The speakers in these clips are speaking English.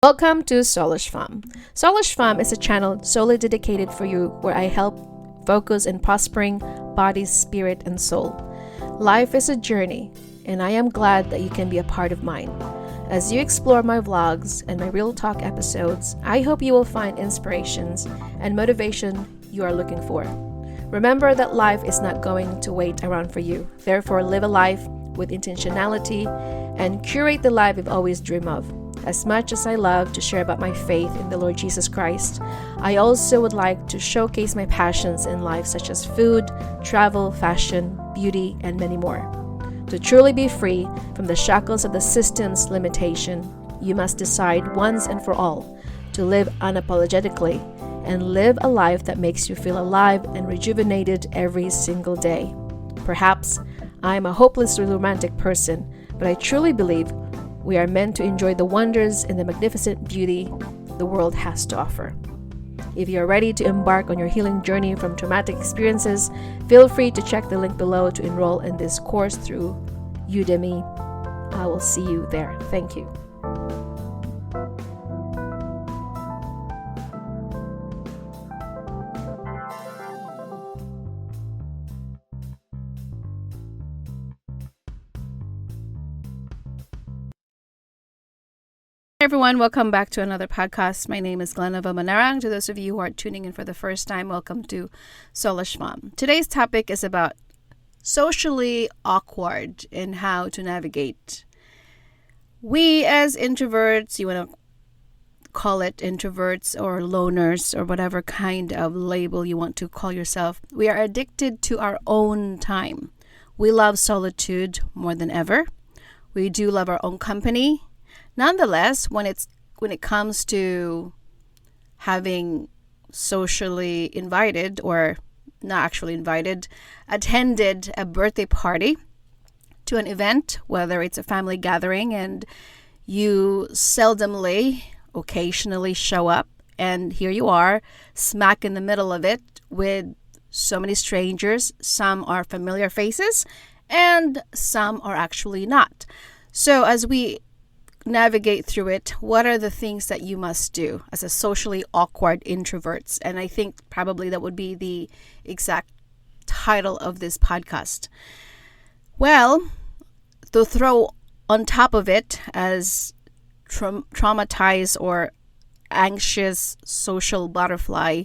Welcome to Soulishfemme. Soulishfemme is a channel solely dedicated for you where I help focus in prospering body, spirit, and soul. Life is a journey, and I am glad that you can be a part of mine. As you explore my vlogs and my real talk episodes, I hope you will find inspirations and motivation you are looking for. Remember that life is not going to wait around for you. Therefore, live a life with intentionality and curate the life you've always dreamed of. As much as I love to share about my faith in the Lord Jesus Christ, I also would like to showcase my passions in life such as food, travel, fashion, beauty, and many more. To truly be free from the shackles of the system's limitation, you must decide once and for all to live unapologetically and live a life that makes you feel alive and rejuvenated every single day. Perhaps I am a hopelessly romantic person, but I truly believe we are meant to enjoy the wonders and the magnificent beauty the world has to offer. If you are ready to embark on your healing journey from traumatic experiences, feel free to check the link below to enroll in this course through Udemy. I will see you there. Thank you. Hey everyone, welcome back to another podcast. My name is Glenova Manarang. To those of you who are tuning in for the first time, welcome to Soulishfemme. Today's topic is about socially awkward and how to navigate. We as introverts, you want to call it introverts or loners or whatever kind of label you want to call yourself, we are addicted to our own time. We love solitude more than ever. We do love our own company. Nonetheless, when it comes to having socially invited or not actually invited, attended a birthday party to an event, whether it's a family gathering and you seldomly, occasionally show up, and here you are, smack in the middle of it with so many strangers. Some are familiar faces and some are actually not. So as we navigate through it, what are the things that you must do as a socially awkward introverts? And I think probably that would be the exact title of this podcast. Well, to throw on top of it as traumatized or anxious social butterfly,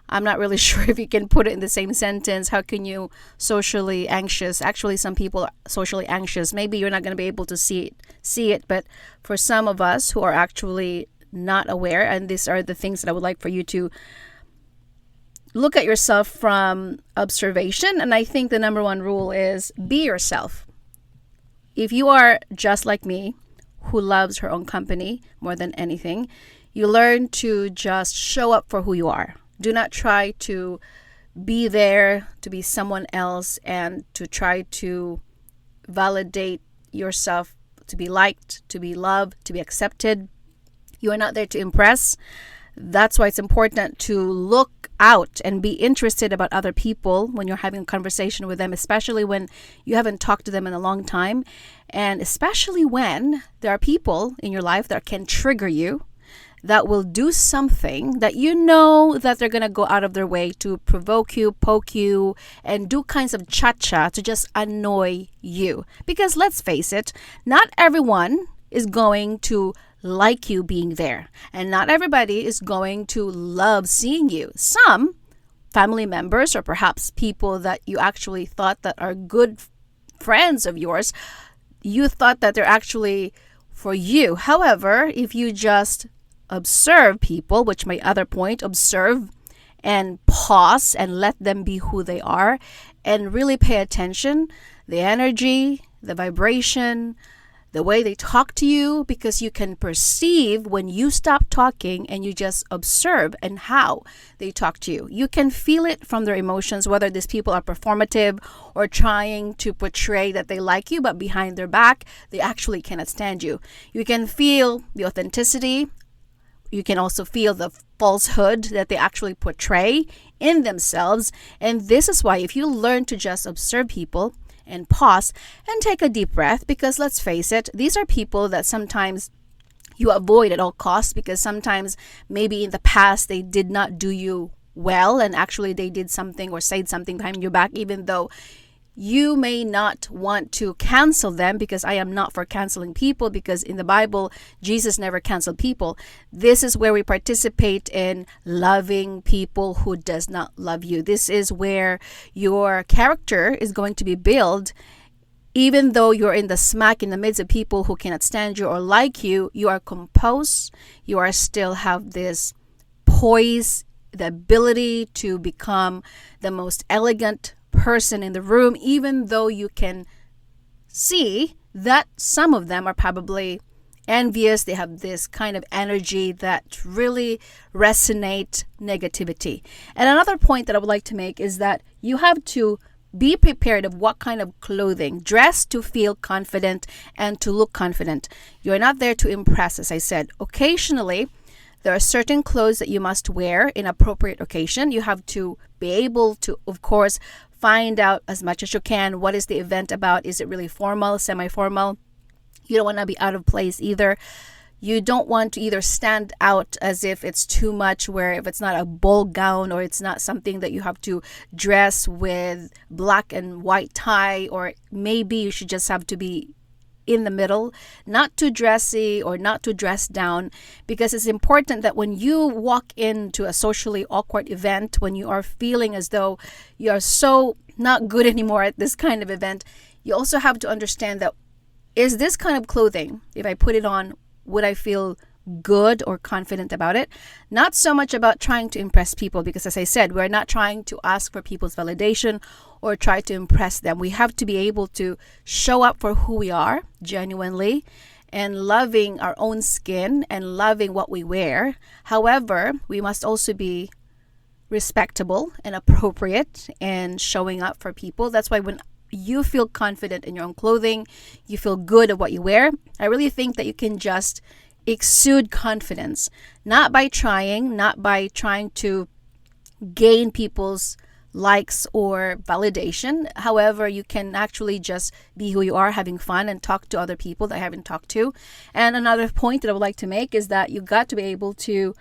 I'm not really sure if you can put it in the same sentence. How can you socially anxious? Actually, some people are socially anxious. Maybe you're not going to be able to see it, but for some of us who are actually not aware, and these are the things that I would like for you to look at yourself from observation. And I think the number one rule is be yourself. If you are just like me, who loves her own company more than anything, you learn to just show up for who you are. Do not try to be there to be someone else and to try to validate yourself, to be liked, to be loved, to be accepted. You are not there to impress. That's why it's important to look out and be interested about other people when you're having a conversation with them, especially when you haven't talked to them in a long time, and especially when there are people in your life that can trigger you, that will do something that you know that they're going to go out of their way to provoke you, poke you, and do kinds of cha-cha to just annoy you. Because let's face it, not everyone is going to like you being there. And not everybody is going to love seeing you. Some family members or perhaps people that you actually thought that are good friends of yours, you thought that they're actually for you. However, if you just observe people, which my other point, observe and pause and let them be who they are and really pay attention, the energy, the vibration, the way they talk to you, because you can perceive when you stop talking and you just observe and how they talk to you. You can feel it from their emotions, whether these people are performative or trying to portray that they like you, but behind their back, they actually cannot stand you. You can feel the authenticity. You can also feel the falsehood that they actually portray in themselves. And this is why if you learn to just observe people and pause and take a deep breath, because let's face it, these are people that sometimes you avoid at all costs, because sometimes maybe in the past they did not do you well, and actually they did something or said something behind your back, even though you may not want to cancel them, because I am not for canceling people, because in the Bible, Jesus never canceled people. This is where we participate in loving people who does not love you. This is where your character is going to be built. Even though you're in the midst of people who cannot stand you or like you, you are composed. You are still have this poise, the ability to become the most elegant person in the room, even though you can see that some of them are probably envious. They have this kind of energy that really resonate negativity. And another point that I would like to make is that you have to be prepared of what kind of clothing. Dress to feel confident and to look confident. You're not there to impress, as I said. Occasionally, there are certain clothes that you must wear in appropriate occasion. You have to be able to, of course, find out as much as you can what is the event about. Is it really formal, semi-formal? You don't want to be out of place either. You don't want to either stand out as if it's too much, where if it's not a ball gown or it's not something that you have to dress with black and white tie, or maybe you should just have to be in the middle, not too dressy or not too dressed down, because it's important that when you walk into a socially awkward event, when you are feeling as though you are so not good anymore at this kind of event, you also have to understand that, is this kind of clothing, if I put it on, would I feel good or confident about it? Not so much about trying to impress people, because as I said, we're not trying to ask for people's validation or try to impress them. We have to be able to show up for who we are genuinely and loving our own skin and loving what we wear. However, we must also be respectable and appropriate and showing up for people. That's why when you feel confident in your own clothing, you feel good at what you wear, I really think that you can just exude confidence, not by trying to gain people's likes or validation. However, you can actually just be who you are, having fun, and talk to other people that I haven't talked to. And another point that I would like to make is that you got to be able to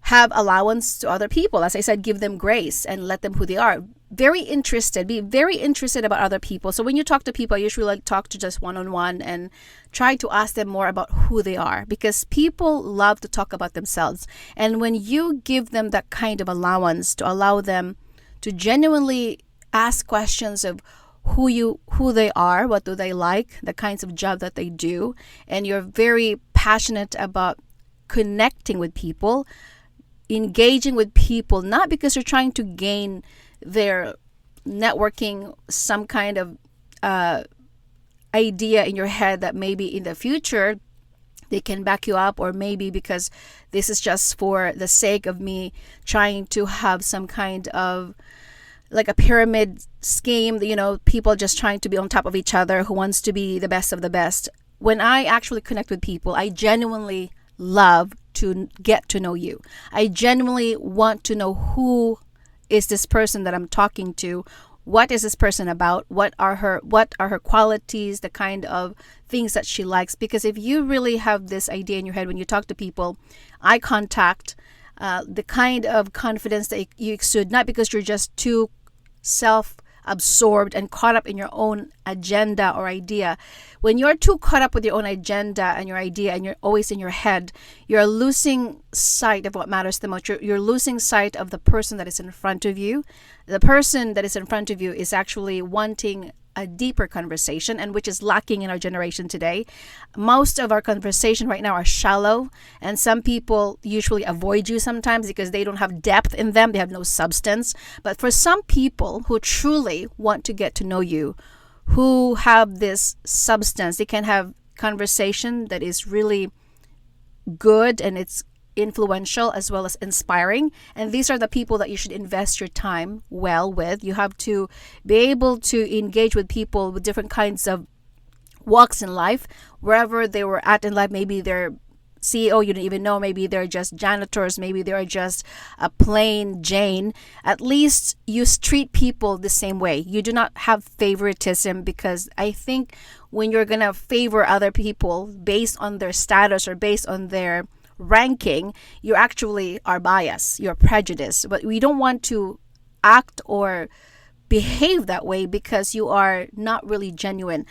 have allowance to other people. As I said, give them grace and let them who they are. Be very interested about other people. So when you talk to people, I usually like talk to just one-on-one and try to ask them more about who they are, because people love to talk about themselves. And when you give them that kind of allowance to allow them to genuinely ask questions of who they are, what do they like, the kinds of job that they do, and you're very passionate about connecting with people, engaging with people, not because you're trying to gain their networking, some kind of idea in your head that maybe in the future they can back you up, or maybe because this is just for the sake of me trying to have some kind of like a pyramid scheme, people just trying to be on top of each other, who wants to be the best of the best. When I actually connect with people, I genuinely love to get to know you. I genuinely want to know who is this person that I'm talking to. What is this person about? What are her qualities, the kind of things that she likes? Because if you really have this idea in your head when you talk to people, eye contact, the kind of confidence that you exude, not because you're just too self-absorbed and caught up in your own agenda or idea. When you're too caught up with your own agenda and your idea and you're always in your head, you're losing sight of what matters the most. You're losing sight of the person that is in front of you. The person that is in front of you is actually wanting a deeper conversation, and which is lacking in our generation today. Most of our conversation right now are shallow, and some people usually avoid you sometimes because they don't have depth in them. They have no substance. But for some people who truly want to get to know you, who have this substance, they can have conversation that is really good and it's influential as well as inspiring. And these are the people that you should invest your time well with. You have to be able to engage with people with different kinds of walks in life, wherever they were at in life. Maybe they're CEO you don't even know. Maybe they're just janitors. Maybe they're just a plain Jane. At least you treat people the same way. You do not have favoritism, because I think when you're going to favor other people based on their status or based on their ranking, you actually are biased, you're prejudiced. But we don't want to act or behave that way, because you are not really genuine.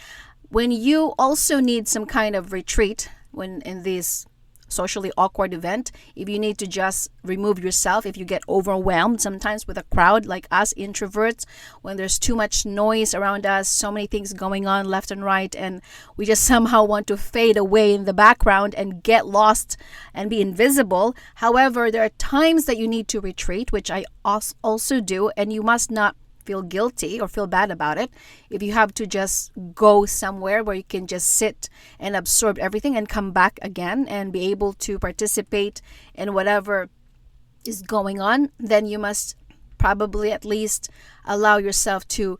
When you also need some kind of retreat when in this socially awkward event, if you need to just remove yourself, if you get overwhelmed sometimes with a crowd like us introverts, when there's too much noise around us, so many things going on left and right, and we just somehow want to fade away in the background and get lost and be invisible. However, there are times that you need to retreat, which I also do, and you must not feel guilty or feel bad about it. If you have to just go somewhere where you can just sit and absorb everything and come back again and be able to participate in whatever is going on, then you must probably at least allow yourself to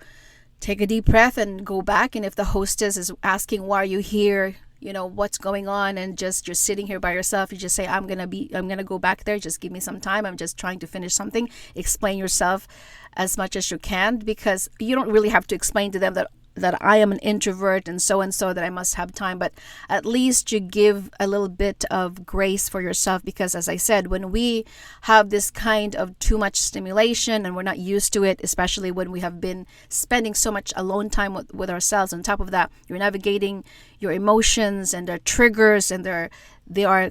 take a deep breath and go back. And if the hostess is asking, why are you here? What's going on? And just you're sitting here by yourself, you just say, I'm going to go back there. Just give me some time. I'm just trying to finish something. Explain yourself as much as you can, because you don't really have to explain to them that I am an introvert and so that I must have time. But at least you give a little bit of grace for yourself, because as I said, when we have this kind of too much stimulation and we're not used to it, especially when we have been spending so much alone time with ourselves, on top of that, you're navigating your emotions and their triggers, and they are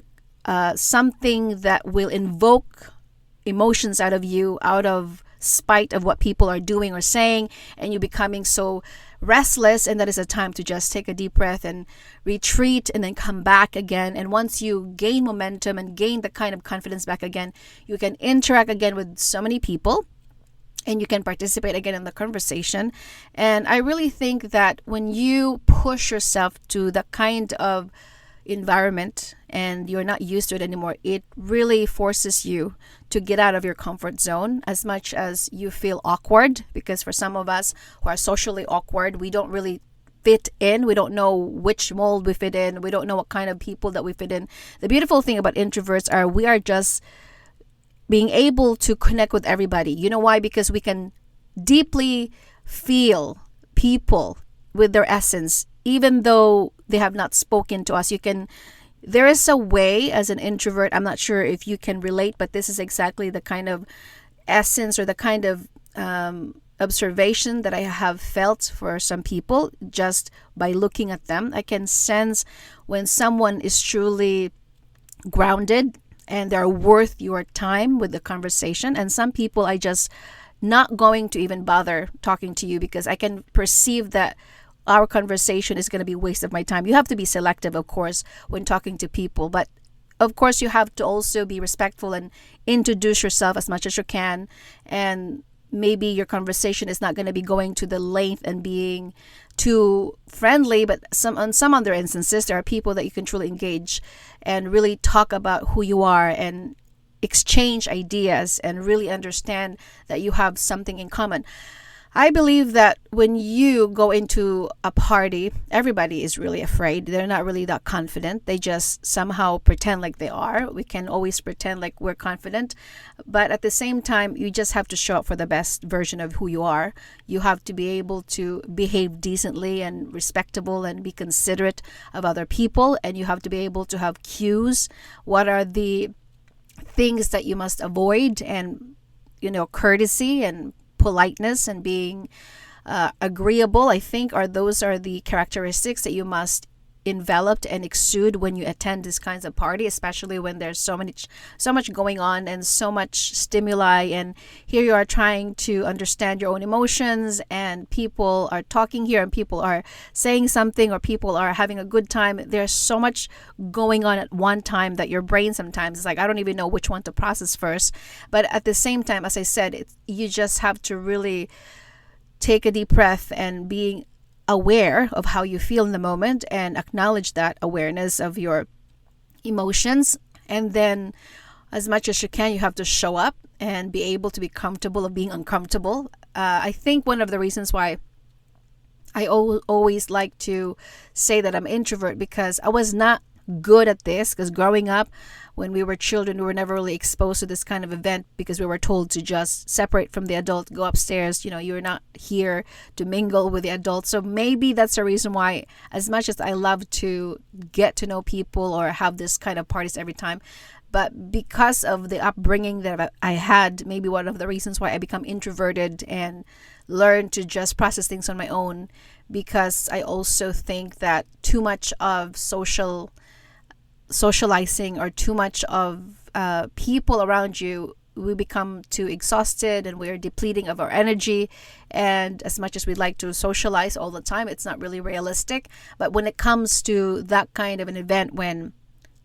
something that will invoke emotions out of you, out of spite of what people are doing or saying, and you becoming so restless. And that is a time to just take a deep breath and retreat, and then come back again. And once you gain momentum and gain the kind of confidence back again, you can interact again with so many people, and you can participate again in the conversation. And I really think that when you push yourself to the kind of environment and you're not used to it anymore, it really forces you to get out of your comfort zone. As much as you feel awkward, because for some of us who are socially awkward, we don't really fit in. We don't know which mold we fit in. We don't know what kind of people that we fit in. The beautiful thing about introverts are we are just being able to connect with everybody. You know why? Because we can deeply feel people with their essence, even though they have not spoken to us. There is a way as an introvert, I'm not sure if you can relate, but this is exactly the kind of essence or the kind of observation that I have felt for some people just by looking at them. I can sense when someone is truly grounded and they're worth your time with the conversation. And some people I just not going to even bother talking to you, because I can perceive that our conversation is going to be a waste of my time. You have to be selective, of course, when talking to people. But of course, you have to also be respectful and introduce yourself as much as you can. And maybe your conversation is not going to be going to the length and being too friendly. But on some other instances, there are people that you can truly engage and really talk about who you are and exchange ideas and really understand that you have something in common. I believe that when you go into a party, everybody is really afraid. They're not really that confident. They just somehow pretend like they are. We can always pretend like we're confident. But at the same time, you just have to show up for the best version of who you are. You have to be able to behave decently and respectable and be considerate of other people. And you have to be able to have cues. What are the things that you must avoid? And, courtesy and politeness and being agreeable, I think those are the characteristics that you must envelop and exude when you attend these kinds of party, especially when there's so much going on and so much stimuli, and here you are trying to understand your own emotions, and people are talking here and people are saying something or people are having a good time. There's so much going on at one time that your brain sometimes is like, I don't even know which one to process first. But at the same time, as I said, you just have to really take a deep breath and being aware of how you feel in the moment and acknowledge that awareness of your emotions. And then as much as you can, you have to show up and be able to be comfortable of being uncomfortable. I think one of the reasons why I always like to say that I'm introvert, because I was not good at this, because growing up, when we were children, we were never really exposed to this kind of event because we were told to just separate from the adult, go upstairs. You're not here to mingle with the adults. So maybe that's the reason why, as much as I love to get to know people or have this kind of parties every time, but because of the upbringing that I had, maybe one of the reasons why I become introverted and learn to just process things on my own, because I also think that too much of socializing or too much of people around you, we become too exhausted and we're depleting of our energy. And as much as we'd like to socialize all the time, it's not really realistic. But when it comes to that kind of an event, when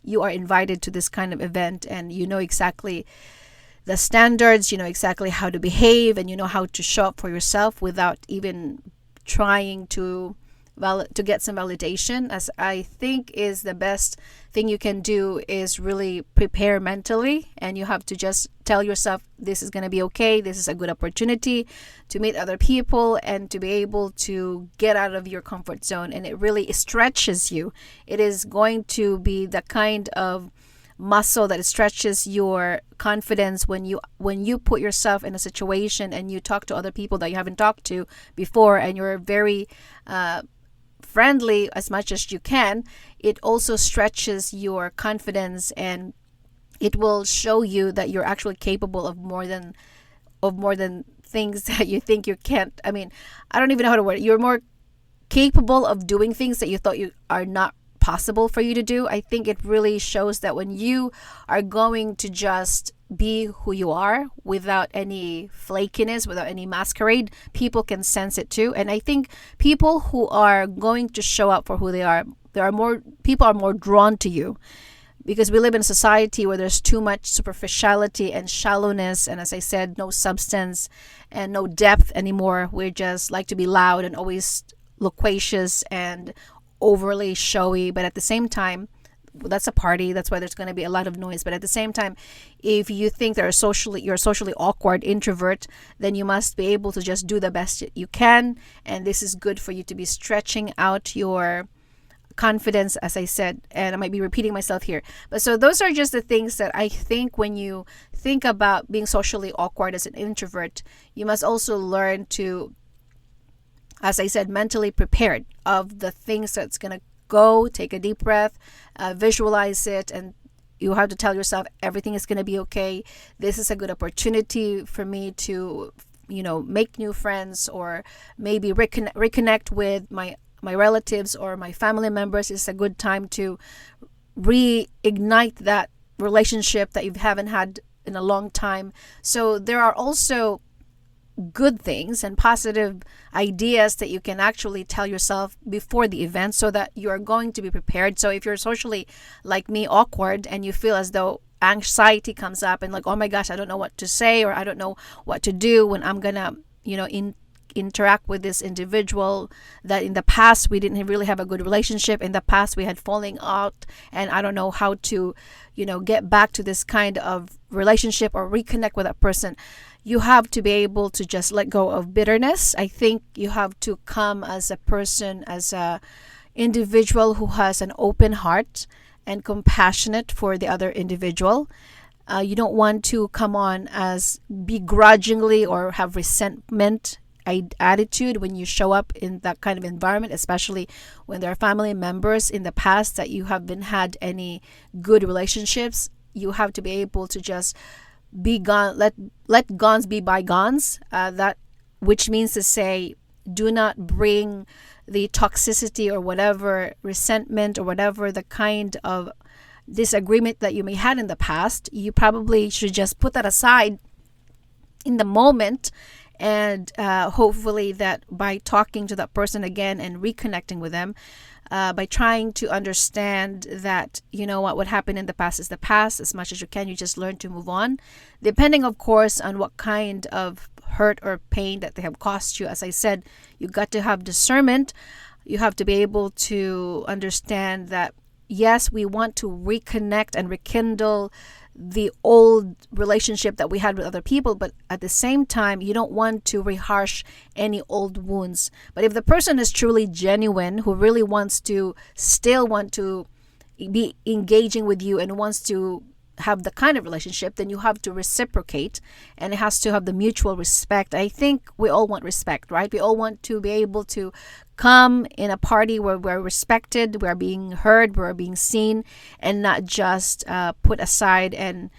you are invited to this kind of event and you know exactly the standards, you know exactly how to behave, and you know how to show up for yourself without even trying to get some validation, as I think is the best thing you can do, is really prepare mentally. And you have to just tell yourself, this is going to be okay. This is a good opportunity to meet other people and to be able to get out of your comfort zone. And it really stretches you. It is going to be the kind of muscle that stretches your confidence when you put yourself in a situation and you talk to other people that you haven't talked to before, and you're very friendly as much as you can. It also stretches your confidence, and it will show you that you're actually capable of more than things that you think you can't. I mean, I don't even know how to word it. You're more capable of doing things that you thought you are not possible for you to do. I think it really shows that when you are going to just be who you are without any flakiness, without any masquerade, people can sense it too. And I think people who are going to show up for who they are, people are more drawn to you, because we live in a society where there's too much superficiality and shallowness, and as I said, no substance and no depth anymore. We just like to be loud and always loquacious and overly showy, but at the same time, that's a party, that's why there's going to be a lot of noise. But at the same time, if you think you're a socially awkward introvert, then you must be able to just do the best you can, and this is good for you to be stretching out your confidence, as I said, and I might be repeating myself here, but so those are just the things that I think when you think about being socially awkward as an introvert, you must also learn to, as I said, mentally prepared of the things that's going to go. Take a deep breath, visualize it, and you have to tell yourself everything is going to be okay. This is a good opportunity for me to, make new friends, or maybe reconnect with my relatives or my family members. It's a good time to reignite that relationship that you haven't had in a long time. So there are also good things and positive ideas that you can actually tell yourself before the event, so that you are going to be prepared. So if you're socially, like me, awkward, and you feel as though anxiety comes up and like, oh my gosh, I don't know what to say, or I don't know what to do when I'm gonna interact with this individual that in the past we didn't really have a good relationship, in the past we had falling out, and I don't know how to get back to this kind of relationship or reconnect with that person. You have to be able to just let go of bitterness. I think you have to come as a person, as a individual who has an open heart and compassionate for the other individual. You don't want to come on as begrudgingly or have resentment attitude when you show up in that kind of environment, especially when there are family members in the past that you haven't had any good relationships. You have to be able to just be gone, let gones be bygones, that which means to say, do not bring the toxicity or whatever resentment or whatever the kind of disagreement that you may had in the past. You probably should just put that aside in the moment, and hopefully that by talking to that person again and reconnecting with them, by trying to understand that, what happened in the past is the past. As much as you can, you just learn to move on, depending of course on what kind of hurt or pain that they have caused you. As I said, you got to have discernment. You have to be able to understand that yes, we want to reconnect and rekindle the old relationship that we had with other people, but at the same time, you don't want to rehash any old wounds. But if the person is truly genuine, who really still want to be engaging with you and wants to have the kind of relationship, then you have to reciprocate, and it has to have the mutual respect. I think we all want respect, right? We all want to be able to come in a party where we're respected, we're being heard, we're being seen, and not just put aside and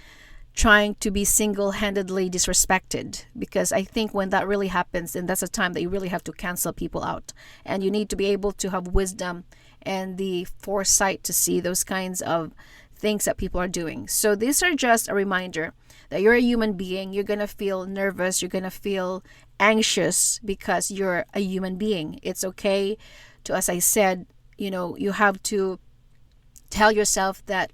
trying to be single-handedly disrespected. Because I think when that really happens, then that's a time that you really have to cancel people out, and you need to be able to have wisdom and the foresight to see those kinds of things that people are doing. So these are just a reminder that you're a human being. You're going to feel nervous. You're going to feel anxious because you're a human being. It's okay to, as I said, you have to tell yourself that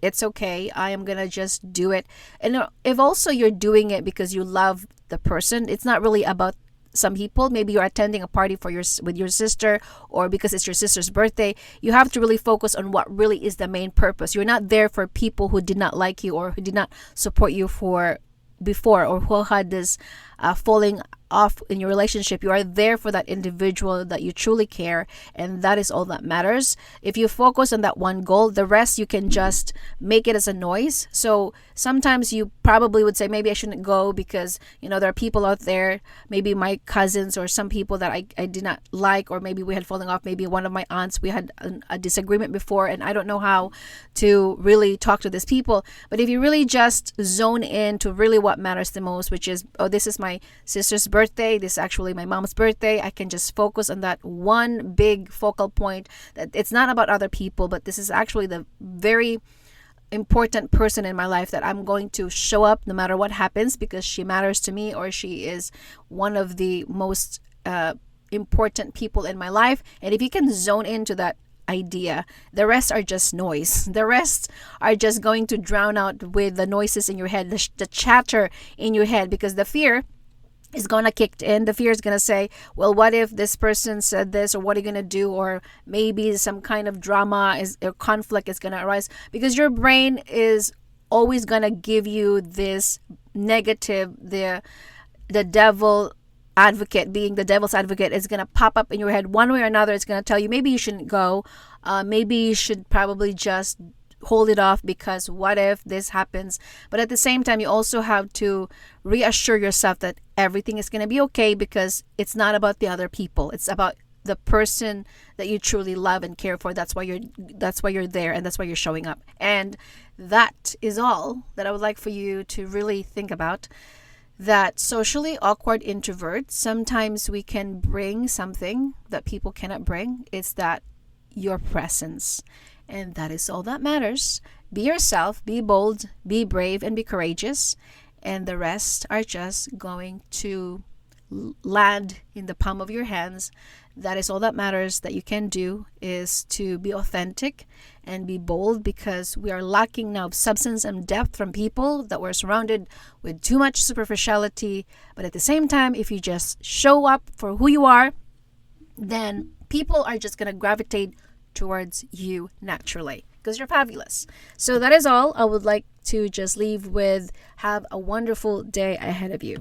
it's okay. I am going to just do it. And if also you're doing it because you love the person, it's not really about some people. Maybe you're attending a party with your sister, or because it's your sister's birthday. You have to really focus on what really is the main purpose. You're not there for people who did not like you or who did not support you before, or who had this falling off in your relationship. You are there for that individual that you truly care, and that is all that matters. If you focus on that one goal, the rest you can just make it as a noise. So sometimes you probably would say, maybe I shouldn't go because there are people out there, maybe my cousins or some people that I did not like, or maybe we had falling off. Maybe one of my aunts, we had a disagreement before, and I don't know how to really talk to these people. But if you really just zone in to really what matters the most, which is, this is my sister's birthday, this is actually my mom's birthday, I can just focus on that one big focal point, that it's not about other people, but this is actually the very important person in my life that I'm going to show up no matter what happens, because she matters to me, or she is one of the most important people in my life. And if you can zone into that idea, the rest are just noise. The rest are just going to drown out with the noises in your head, the chatter in your head, because the fear is going to kick in. The fear is going to say, well, what if this person said this, or what are you going to do? Or maybe some kind of drama or conflict is going to arise, because your brain is always going to give you this negative, the devil advocate, being the devil's advocate, is going to pop up in your head one way or another. It's going to tell you maybe you shouldn't go. Maybe you should probably just hold it off, because what if this happens? But at the same time, you also have to reassure yourself that everything is going to be okay, because it's not about the other people. It's about the person that you truly love and care for. That's why you're there, and that's why you're showing up. And that is all that I would like for you to really think about. That socially awkward introverts, sometimes we can bring something that people cannot bring. It's that your presence. And that is all that matters. Be yourself, be bold, be brave, and be courageous. And the rest are just going to land in the palm of your hands. That is all that matters that you can do, is to be authentic and be bold, because we are lacking now of substance and depth from people that we're surrounded with too much superficiality. But at the same time, if you just show up for who you are, then people are just going to gravitate towards you naturally, because you're fabulous. So that is all I would like to just leave with. Have a wonderful day ahead of you.